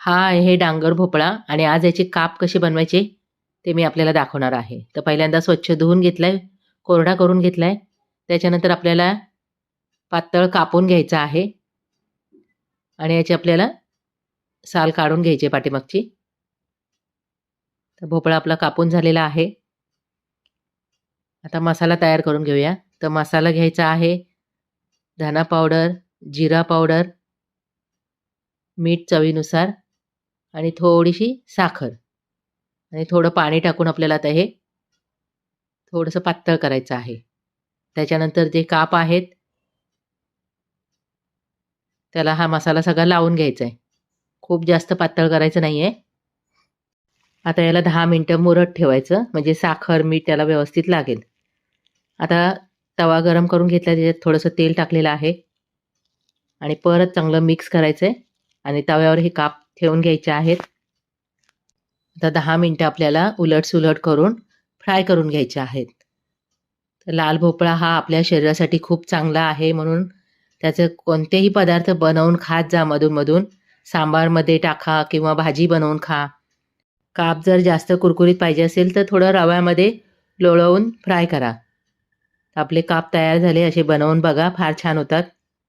हा आहे डांगर भोपळा आणि आज याचे काप कसे बनवायचे ते मी आपल्याला दाखवणार आहे. तर पहिल्यांदा स्वच्छ धुवून घेतलाय, कोरडा करून घेतलाय. त्याच्यानंतर आपल्याला पातळ कापून घ्यायचा आहे आणि याची आपल्याला साल काढून घ्यायची पाठीमागची. तर भोपळा आपला कापून झालेला आहे. आता मसाला तयार करून घेऊया. तर मसाला घ्यायचा आहे धना पावडर, जिरा पावडर, मीठ चवीनुसार आणि थोडीशी साखर आणि थोडं पाणी टाकून आपल्याला आता हे थोडंसं पातळ करायचं आहे. त्याच्यानंतर जे काप आहेत त्याला हा मसाला सगळा लावून घ्यायचा आहे. खूप जास्त पातळ करायचं नाहीये. आता याला 10 मिनिटं मुरत ठेवायचं म्हणजे साखर, मीठ त्याला व्यवस्थित लागेल. आता तवा गरम करून घेतला, त्याच्यात थोडंसं तेल टाकलेलं आहे आणि परत चांगलं मिक्स करायचंय आणि तव्यावर हे काप ठेवून घ्यायचे आहेत. आता 10 मिनिटं आपल्याला उलट-सुलट करून फ्राय करून घ्यायचे आहेत. तर लाल भोपळा हा आपल्या शरीरासाठी खूप चांगला आहे, म्हणून त्याचे कोणतेही पदार्थ बनवून खात जा मधून-मधून. सांबारमध्ये टाका किंवा भाजी बनवून खा. काप जर जास्त कुरकुरीत पाहिजे असेल तर थोडं रव्यामध्ये लोळवून फ्राय करा. आपले काप तयार झाले, असे बनवून बघा, फार छान होतात.